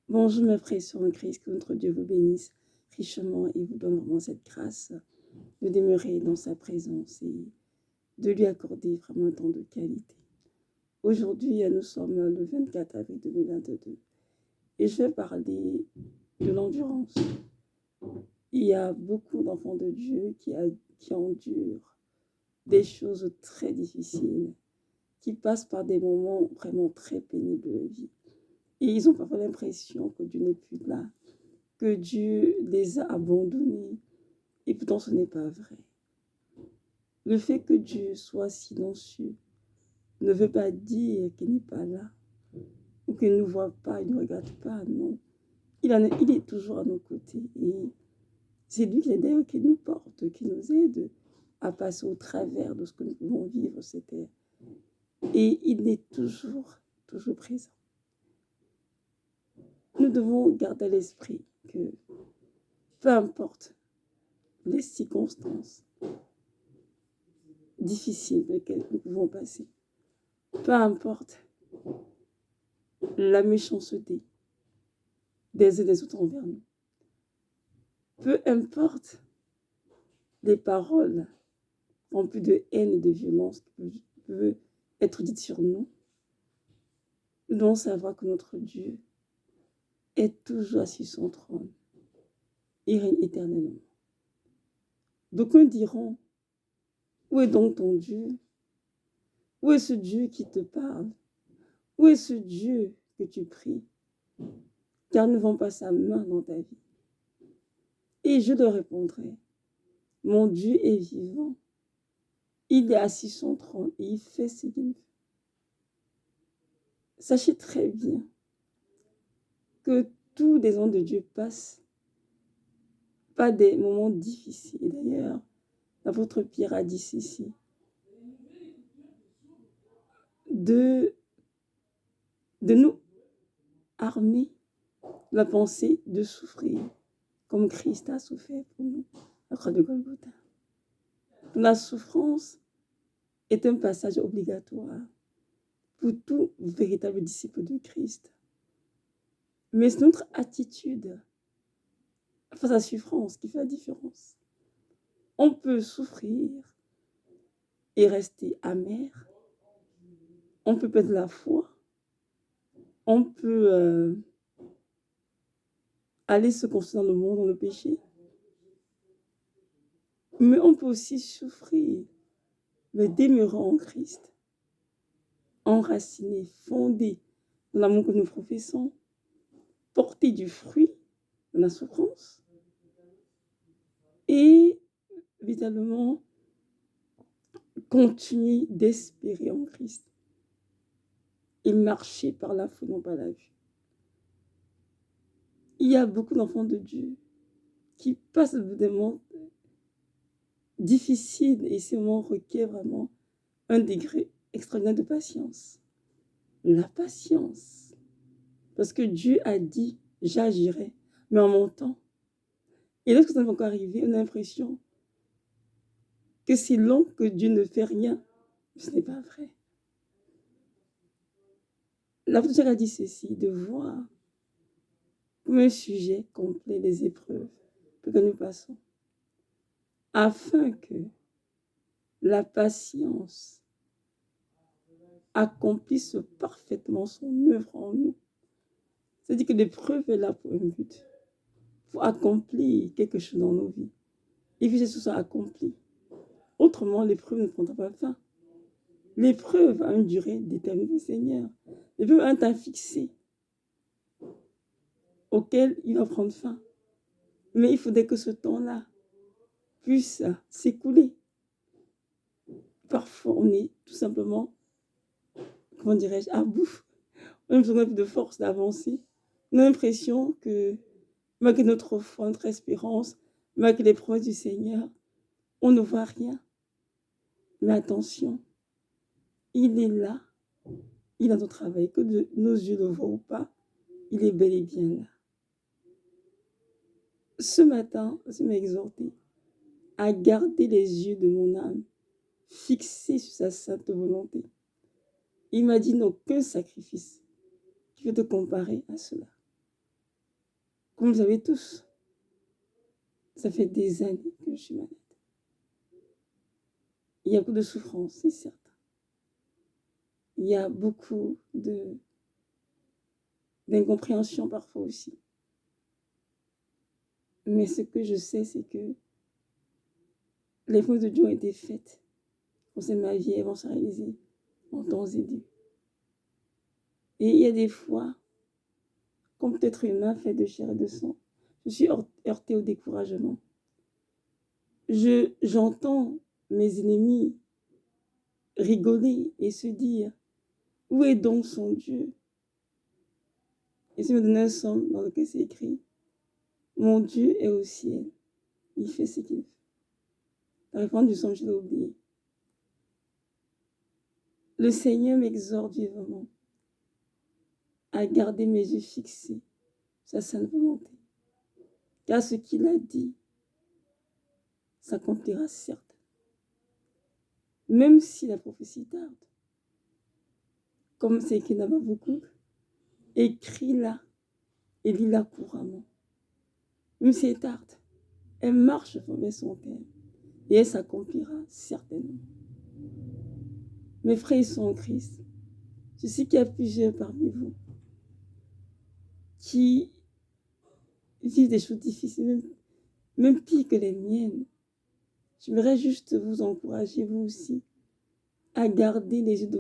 Bonjour mes frères et sœurs en Christ, que notre Dieu vous bénisse richement et vous donne vraiment cette grâce de demeurer dans sa présence et de lui accorder vraiment un temps de qualité. Aujourd'hui, nous sommes le 24 avril 2022 et je vais parler de l'endurance. Il y a beaucoup d'enfants de Dieu qui endurent des choses très difficiles, qui passent par des moments vraiment très pénibles de leur vie. Et ils ont parfois l'impression que Dieu n'est plus là, que Dieu les a abandonnés. Et pourtant, ce n'est pas vrai. Le fait que Dieu soit silencieux ne veut pas dire qu'il n'est pas là, ou qu'il ne nous voit pas, il ne nous regarde pas, non. Il est toujours à nos côtés. Et c'est lui d'ailleurs qui nous porte, qui nous aide à passer au travers de ce que nous pouvons vivre cette terre. Et il est toujours présent. Nous devons garder à l'esprit que peu importe les circonstances difficiles par lesquelles nous pouvons passer, peu importe la méchanceté des uns des autres envers nous, peu importe les paroles remplies de haine et de violence qui peuvent être dites sur nous, nous devons savoir que notre Dieu est toujours assis sur son trône. Il règne éternellement. D'aucuns diront, où est donc ton Dieu? Où est ce Dieu qui te parle? Où est ce Dieu que tu pries? Car ne vend pas sa main dans ta vie. Et je leur répondrai, mon Dieu est vivant. Il est assis sur son trône et il fait ce qu'il fait. Sachez très bien que tous les hommes de Dieu passent pas des moments difficiles. Et d'ailleurs, l'apôtre Pierre a dit ceci, de nous armer la pensée de souffrir comme Christ a souffert pour nous, la croix de Golgotha. La souffrance est un passage obligatoire pour tout véritable disciple de Christ. Mais c'est notre attitude face à la souffrance qui fait la différence. On peut souffrir et rester amer. On peut perdre la foi. On peut aller se construire dans le monde, dans le péché. Mais on peut aussi souffrir, mais demeurant en Christ, enraciné, fondé dans l'amour que nous professons, porter du fruit dans la souffrance et vitalement continuer d'espérer en Christ et marcher par la foi, non pas la vue. Il y a beaucoup d'enfants de Dieu qui passent des moments difficiles et ces moments requièrent vraiment un degré extraordinaire de patience. La patience. Parce que Dieu a dit, j'agirai, mais en mon temps. Et lorsque ça va encore arriver, on a l'impression que c'est long que Dieu ne fait rien. Ce n'est pas vrai. L'apôtre a dit ceci, de voir comme un sujet complet les épreuves que nous passons, afin que la patience accomplisse parfaitement son œuvre en nous. C'est-à-dire que l'épreuve est là pour un but, pour accomplir quelque chose dans nos vies. Et que ce soit accompli. Autrement, l'épreuve ne prendra pas fin. L'épreuve a une durée déterminée au Seigneur. L'épreuve a un temps fixé auquel il va prendre fin. Mais il faudrait que ce temps-là puisse s'écouler. Parfois, on est tout simplement, comment dirais-je, à bout. On a besoin de force d'avancer. On a l'impression que, malgré notre foi, notre espérance, malgré les promesses du Seigneur, on ne voit rien. Mais attention, il est là. Il a notre travail. Que nos yeux le voient ou pas, il est bel et bien là. Ce matin, je m'ai exhorté à garder les yeux de mon âme fixés sur sa sainte volonté. Il m'a dit, n'aucun sacrifice qui peut te comparer à cela. Comme vous le savez tous, ça fait des années que je suis malade. Il y a beaucoup de souffrance, c'est certain. Il y a beaucoup d'incompréhension parfois aussi. Mais ce que je sais, c'est que les promesses de Dieu ont été faites. Concernant ma vie, elles vont se réaliser en temps et lieu. Et il y a des fois, comme tout être humain fait de chair et de sang, je suis heurtée au découragement. J'entends mes ennemis rigoler et se dire, où est donc son Dieu? Et si me donne un psaume dans lequel c'est écrit, mon Dieu est au ciel, il fait ce qu'il fait. La réponse du psaume, je l'ai oublié. Le Seigneur m'exhorte vivement à garder mes yeux fixés sur sa sainte volonté. Car ce qu'il a dit s'accomplira certes. Même si la prophétie tarde, comme c'est écrit dans Habakkuk, écris-la et lis-la couramment. Même si elle tarde, elle marche vers son terme et elle s'accomplira certainement. Mes frères sont en Christ. Je sais qu'il y a plusieurs parmi vous qui vivent des choses difficiles, même pire que les miennes. J'aimerais juste vous encourager, vous aussi, à garder les yeux de